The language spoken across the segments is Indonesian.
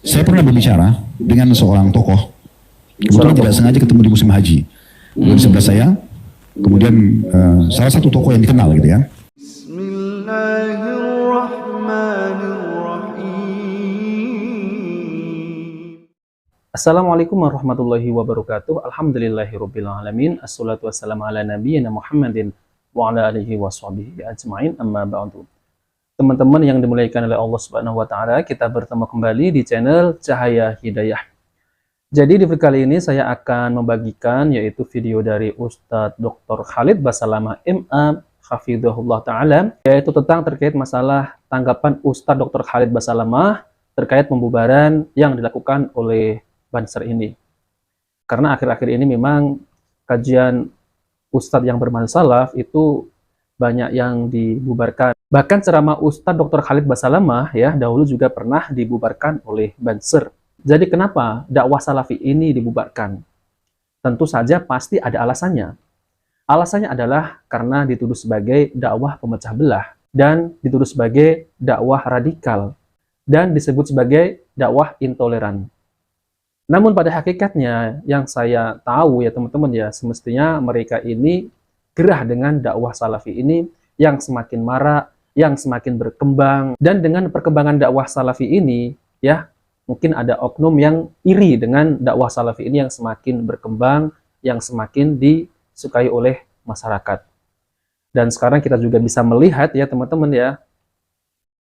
Saya pernah berbicara dengan seorang tokoh, kebetulan tidak sengaja ketemu di musim haji. Di sebelah saya, kemudian salah satu tokoh yang dikenal gitu ya. Assalamualaikum warahmatullahi wabarakatuh. Alhamdulillahirabbil alamin. Assalatu wassalamu ala nabiyyina Muhammadin wa ala alihi washabihi ajmain. Amma ba'du. Teman-teman yang dimuliakan oleh Allah Subhanahu wa taala, kita bertemu kembali di channel Cahaya Hidayah. Jadi di video kali ini saya akan membagikan yaitu video dari Ustadz Dr. Khalid Basalamah MA Hafidhahullah taala, yaitu tentang terkait masalah tanggapan Ustadz Dr. Khalid Basalamah terkait pembubaran yang dilakukan oleh Banser ini. Karena akhir-akhir ini memang kajian Ustadz yang bermanhaj salaf itu banyak yang dibubarkan. Bahkan ceramah Ustadz Dr. Khalid Basalamah ya dahulu juga pernah dibubarkan oleh Banser. Jadi kenapa dakwah salafi ini dibubarkan? Tentu saja pasti ada alasannya. Alasannya adalah karena dituduh sebagai dakwah pemecah belah dan dituduh sebagai dakwah radikal dan disebut sebagai dakwah intoleran. Namun pada hakikatnya yang saya tahu ya teman-teman ya, semestinya mereka ini gerah dengan dakwah salafi ini yang semakin marak, yang semakin berkembang, dan dengan perkembangan dakwah salafi ini ya mungkin ada oknum yang iri dengan dakwah salafi ini yang semakin berkembang, yang semakin disukai oleh masyarakat. Dan sekarang kita juga bisa melihat ya teman-teman ya,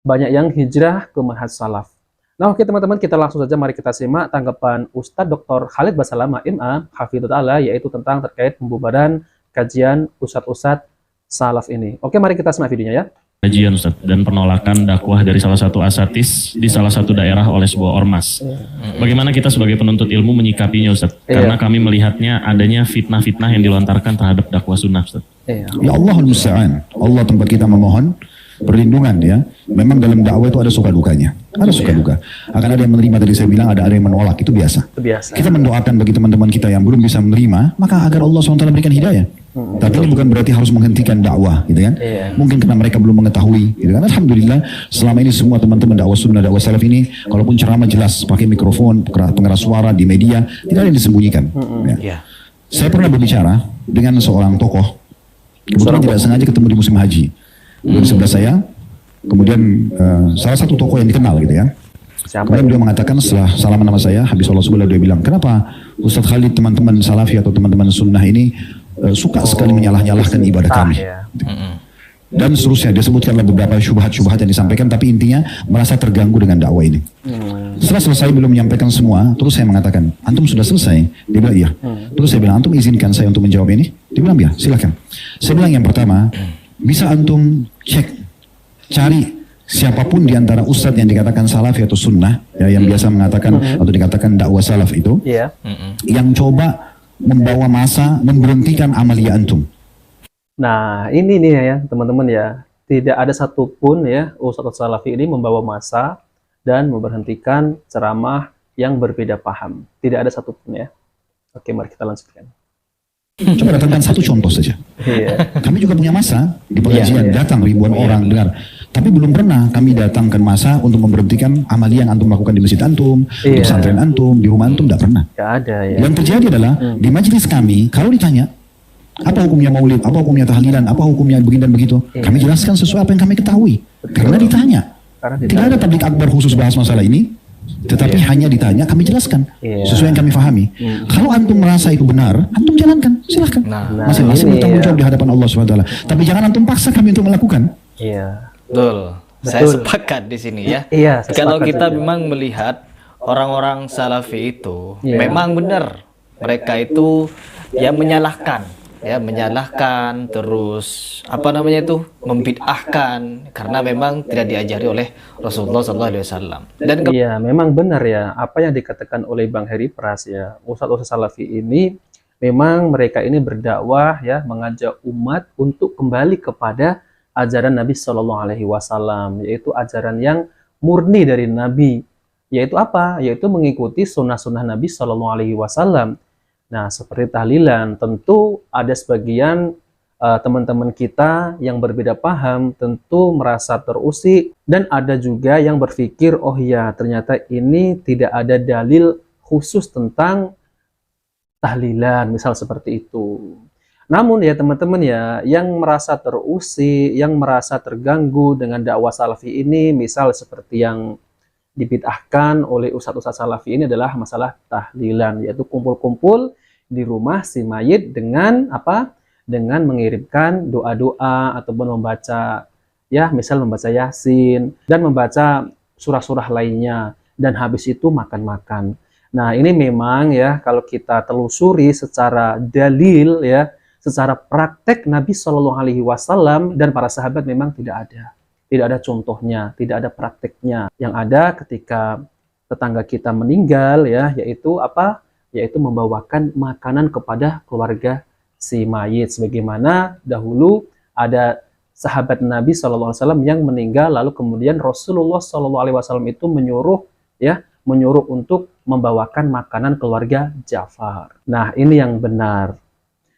banyak yang hijrah ke manhaj salaf. Nah oke teman-teman, kita langsung saja mari kita simak tanggapan Ustadz Dr. Khalid Basalamah MA Hafidhahullah yaitu tentang terkait pembubaran kajian ustadz-ustadz salaf ini. Oke, mari kita simak videonya ya. Kajian Ustadz dan penolakan dakwah dari salah satu asatis di salah satu daerah oleh sebuah ormas. Bagaimana kita sebagai penuntut ilmu menyikapinya Ustadz? Karena kami melihatnya adanya fitnah-fitnah yang dilontarkan terhadap dakwah sunnah Ustadz. Ya Allahul Musta'an, Allah tempat kita memohon perlindungan ya. Memang dalam dakwah itu ada suka dukanya, ada suka duka. Akan ada yang menerima, tadi saya bilang ada yang menolak, itu biasa. Kita mendoakan bagi teman-teman kita yang belum bisa menerima, maka agar Allah SWT berikan hidayah. Tapi ini bukan berarti harus menghentikan dakwah, gitu kan? Mungkin karena mereka belum mengetahui, gitu kan? Alhamdulillah, selama ini semua teman-teman dakwah sunnah, dakwah salaf ini, kalaupun ceramah jelas, pakai mikrofon, pengeras suara di media, tidak ada yang disembunyikan. Ya. Saya pernah berbicara dengan seorang tokoh, kebetulan tidak sengaja ketemu di musim haji. Di sebelah saya, kemudian salah satu tokoh yang dikenal gitu ya. Kemudian beliau mengatakan setelah salaman nama saya, habis sholat subuh dia bilang, kenapa Ustadz Khalid teman-teman salafi atau teman-teman sunnah ini suka sekali menyalah-nyalahkan ibadah kami. Dan seterusnya, dia sebutkanlah beberapa syubhat-syubhat yang disampaikan, tapi intinya merasa terganggu dengan dakwah ini. Setelah selesai belum menyampaikan semua, terus saya mengatakan, antum sudah selesai? Dia bilang iya. Terus saya bilang, antum izinkan saya untuk menjawab ini? Dia bilang ya, silakan. Saya bilang yang pertama, bisa antum cari siapapun di antara ustadz yang dikatakan salafi atau sunnah ya, yang biasa mengatakan atau dikatakan dakwah salaf itu yang coba membawa masa memberhentikan amalia antum. Nah ini nih ya teman-teman ya, tidak ada satupun ya ustadz salafi ini membawa masa dan memberhentikan ceramah yang berbeda paham, tidak ada satupun ya. Oke, mari kita lanjutkan. Coba datangkan satu contoh saja. Kami juga punya masa di pengajian, datang ribuan orang dengar. Tapi belum pernah kami datangkan masa untuk memberhentikan amalia yang antum lakukan di masjid antum, di pesantren antum, di rumah antum, tidak pernah. Gak ada ya. Yang terjadi adalah di majelis kami, kalau ditanya, apa hukumnya maulid, apa hukumnya tahlilan, apa hukumnya begini dan begitu, kami jelaskan sesuai apa yang kami ketahui. Karena ditanya. Tidak ada tablik akbar khusus bahas masalah ini. Tetapi hanya ditanya, kami jelaskan sesuai yang kami pahami. Kalau antum merasa itu benar, antum jalankan, silahkan. Masing-masing bertanggung jawab di hadapan Allah SWT. Tapi jangan antum paksa kami untuk melakukan. Betul. Saya sepakat di sini ya. Kalau kita memang melihat orang-orang salafi itu, memang benar mereka itu ya menyalahkan, terus apa namanya itu membid'ahkan karena memang tidak diajari oleh Rasulullah SAW. Dan iya memang benar ya apa yang dikatakan oleh Bang Heri Pras ya, ustadz-ustadz salafi ini memang mereka ini berdakwah ya, mengajak umat untuk kembali kepada ajaran Nabi Shallallahu Alaihi Wasallam, yaitu ajaran yang murni dari Nabi, yaitu apa? Yaitu mengikuti sunnah-sunnah Nabi Shallallahu Alaihi Wasallam. Nah, seperti tahlilan, tentu ada sebagian teman-teman kita yang berbeda paham tentu merasa terusik, dan ada juga yang berpikir, oh ya ternyata ini tidak ada dalil khusus tentang tahlilan, misal seperti itu. Namun ya teman-teman ya, yang merasa terusik, yang merasa terganggu dengan dakwah salafi ini, misal seperti yang dibid'ahkan oleh ustadz-ustadz salafi ini adalah masalah tahlilan, yaitu kumpul-kumpul di rumah si mayit dengan apa? Dengan mengirimkan doa-doa ataupun membaca, ya misal membaca Yasin dan membaca surah-surah lainnya, dan habis itu makan-makan. Nah ini memang ya kalau kita telusuri secara dalil ya, secara praktek Nabi Shallallahu Alaihi Wasallam dan para sahabat memang tidak ada contohnya, tidak ada prakteknya. Yang ada ketika tetangga kita meninggal ya, yaitu apa? Yaitu membawakan makanan kepada keluarga si mayit, sebagaimana dahulu ada sahabat Nabi SAW yang meninggal, lalu kemudian Rasulullah SAW itu menyuruh untuk membawakan makanan keluarga Ja'far. Nah ini yang benar.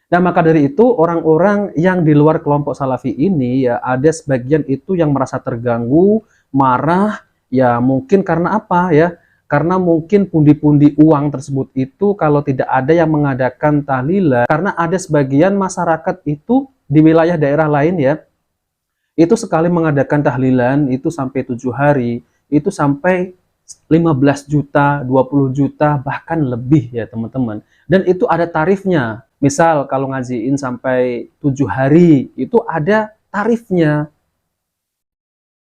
Nah maka dari itu orang-orang yang di luar kelompok salafi ini ya, ada sebagian itu yang merasa terganggu, marah, ya mungkin karena apa ya? Karena mungkin pundi-pundi uang tersebut itu kalau tidak ada yang mengadakan tahlilan, karena ada sebagian masyarakat itu di wilayah daerah lain ya, itu sekali mengadakan tahlilan itu sampai 7 hari, itu sampai 15 juta, 20 juta, bahkan lebih ya teman-teman. Dan itu ada tarifnya. Misal kalau ngajiin sampai 7 hari, itu ada tarifnya.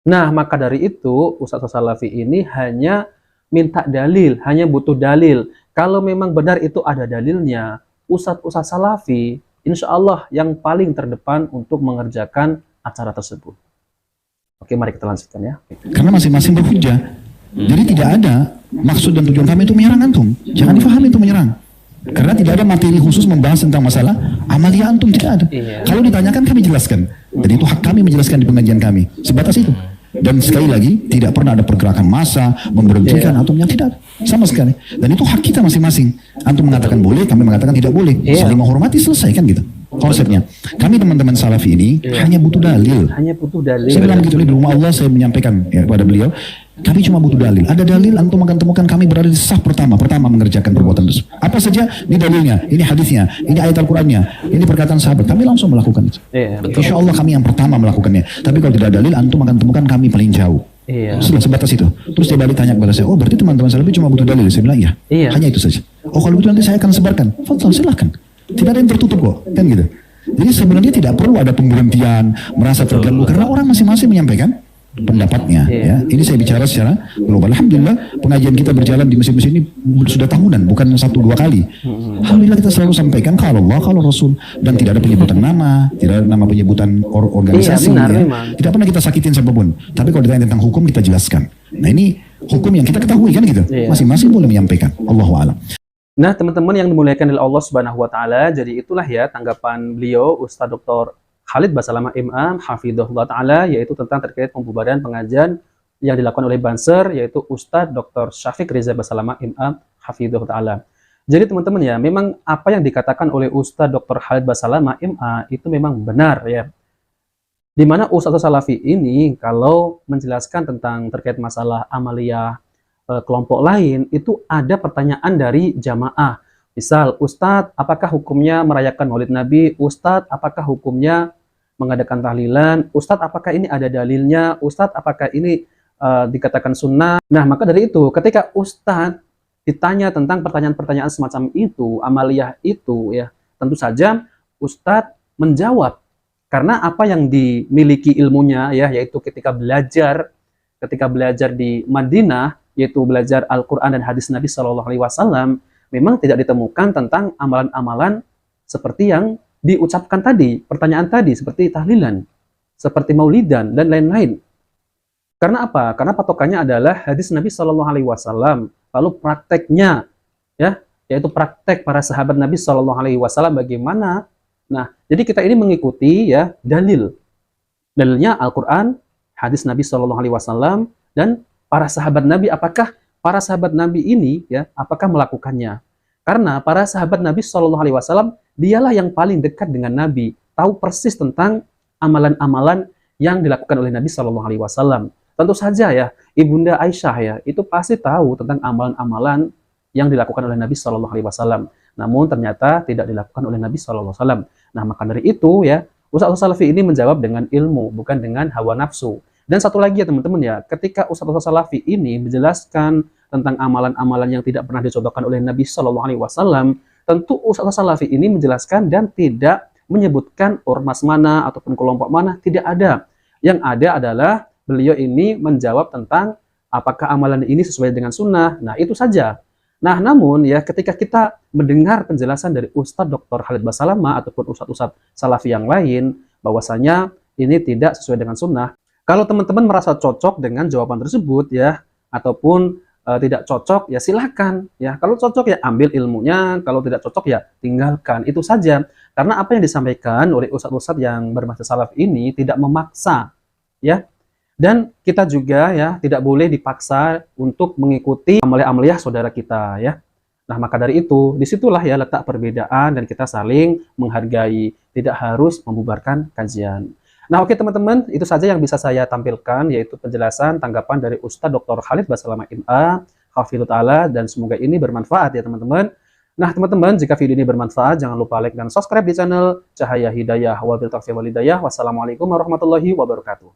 Nah maka dari itu Ustadz Salafi ini hanya minta dalil, hanya butuh dalil. Kalau memang benar itu ada dalilnya, Ustadz Salafi insya Allah yang paling terdepan untuk mengerjakan acara tersebut. Oke, mari kita lanjutkan ya. Karena masing-masing berhujah. Jadi tidak ada maksud dan tujuan kami itu menyerang antum. Jangan difahami itu menyerang. Karena tidak ada materi khusus membahas tentang masalah amalia antum, tidak ada. Kalau ditanyakan kami jelaskan. Dan itu hak kami menjelaskan di pengajian kami. Sebatas itu. Dan sekali lagi, tidak pernah ada pergerakan massa, memberhentikan antumnya, tidak sama sekali. Dan itu hak kita masing-masing. Antum mengatakan boleh, kami mengatakan tidak boleh. Saling menghormati, selesai kan gitu. Konsepnya. Kami teman-teman salafi ini hanya butuh dalil. Hanya butuh dalil. Saya bilang gitu di rumah Allah, saya menyampaikan ya, kepada beliau, kami cuma butuh dalil. Ada dalil, antum akan temukan kami berada di saf pertama mengerjakan perbuatan tersebut. Apa saja, ini dalilnya, ini hadisnya, ini ayat Al-Qurannya, ini perkataan sahabat. Kami langsung melakukan itu. Insya Allah kami yang pertama melakukannya. Tapi kalau tidak ada dalil, antum akan temukan kami paling jauh. Sudah sebatas itu. Terus dia balik tanya kepada saya, oh berarti teman-teman salafi cuma butuh dalil. Saya bilang iya. Hanya itu saja. Oh kalau begitu nanti saya akan sebarkan. Fadhal, silahkan. Tidak ada yang tertutup kok, kan gitu. Jadi sebenarnya tidak perlu ada pemberhentian, merasa terganggu, karena orang masing-masing menyampaikan pendapatnya. Ya. Ini saya bicara secara global. Alhamdulillah pengajian kita berjalan di masjid-masjid ini sudah tahunan, bukan 1-2 kali. Alhamdulillah kita selalu sampaikan kalau Allah, kalau Rasul, dan tidak ada penyebutan nama, tidak ada nama penyebutan organisasi. Benar, ya. Tidak pernah kita sakitin siapapun. Tapi kalau ditanya tentang hukum kita jelaskan. Nah ini hukum yang kita ketahui kan gitu. Masing-masing boleh menyampaikan. Allahu a'lam. Nah teman-teman yang dimuliakan oleh Allah Subhanahu Wa Taala, jadi itulah ya tanggapan beliau Ustadz Dr. Khalid Basalamah Imam Hafidhullah Ta'ala, yaitu tentang terkait pembubaran pengajian yang dilakukan oleh Banser, yaitu Ustadz Dr. Syafiq Riza Basalamah Imam Hafidhullah Ta'ala. Jadi teman-teman ya, memang apa yang dikatakan oleh Ustadz Dr. Khalid Basalamah Imam itu memang benar ya. Dimana Ustadz Salafi ini kalau menjelaskan tentang terkait masalah amaliyah kelompok lain, itu ada pertanyaan dari jamaah. Misal, Ustadz, apakah hukumnya merayakan Maulid Nabi? Ustadz, apakah hukumnya mengadakan tahlilan? Ustadz, apakah ini ada dalilnya? Ustadz, apakah ini dikatakan sunnah? Nah, maka dari itu, ketika Ustadz ditanya tentang pertanyaan-pertanyaan semacam itu, amaliyah itu, ya tentu saja Ustadz menjawab. Karena apa yang dimiliki ilmunya, ya yaitu ketika belajar di Madinah, yaitu belajar Al-Quran dan hadis Nabi SAW, memang tidak ditemukan tentang amalan-amalan seperti yang diucapkan tadi, pertanyaan tadi, seperti tahlilan, seperti maulidan, dan lain-lain. Karena apa? Karena patokannya adalah hadis Nabi SAW, lalu prakteknya, ya, yaitu praktek para sahabat Nabi SAW bagaimana. Nah, jadi kita ini mengikuti ya dalilnya Al-Quran, hadis Nabi SAW, dan para sahabat Nabi. Apakah para sahabat Nabi ini ya apakah melakukannya? Karena para sahabat Nabi SAW dialah yang paling dekat dengan Nabi, tahu persis tentang amalan-amalan yang dilakukan oleh Nabi Shallallahu Alaihi Wasallam. Tentu saja ya, Ibunda Aisyah ya, itu pasti tahu tentang amalan-amalan yang dilakukan oleh Nabi Shallallahu Alaihi Wasallam. Namun ternyata tidak dilakukan oleh Nabi Shallallahu Alaihi Wasallam. Nah, maka dari itu ya, Ustadz Salafi ini menjawab dengan ilmu, bukan dengan hawa nafsu. Dan satu lagi ya teman-teman ya, ketika Ustadz Salafi ini menjelaskan tentang amalan-amalan yang tidak pernah dicontohkan oleh Nabi Shallallahu Alaihi Wasallam, tentu Ustadz Salafi ini menjelaskan dan tidak menyebutkan ormas mana ataupun kelompok mana, tidak ada. Yang ada adalah beliau ini menjawab tentang apakah amalan ini sesuai dengan sunnah. Nah, itu saja. Nah, namun ya ketika kita mendengar penjelasan dari Ustadz Dr. Khalid Basalamah ataupun Ustadz-Ustadz Salafi yang lain, bahwasanya ini tidak sesuai dengan sunnah. Kalau teman-teman merasa cocok dengan jawaban tersebut ya, ataupun tidak cocok ya silakan ya. Kalau cocok ya ambil ilmunya, kalau tidak cocok ya tinggalkan. Itu saja. Karena apa yang disampaikan oleh Ustadz-Ustadz yang bermazhab salaf ini tidak memaksa ya. Dan kita juga ya tidak boleh dipaksa untuk mengikuti amalia-amalia saudara kita ya. Nah, maka dari itu disitulah ya letak perbedaan dan kita saling menghargai, tidak harus membubarkan kajian. Nah, oke teman-teman, itu saja yang bisa saya tampilkan, yaitu penjelasan tanggapan dari Ustadz Dr. Khalid Basalamah MA, Hafidhul Ta'ala, dan semoga ini bermanfaat ya teman-teman. Nah teman-teman, jika video ini bermanfaat, jangan lupa like dan subscribe di channel Cahaya Hidayah Wabil Taufiq Walhidayah. Wassalamualaikum warahmatullahi wabarakatuh.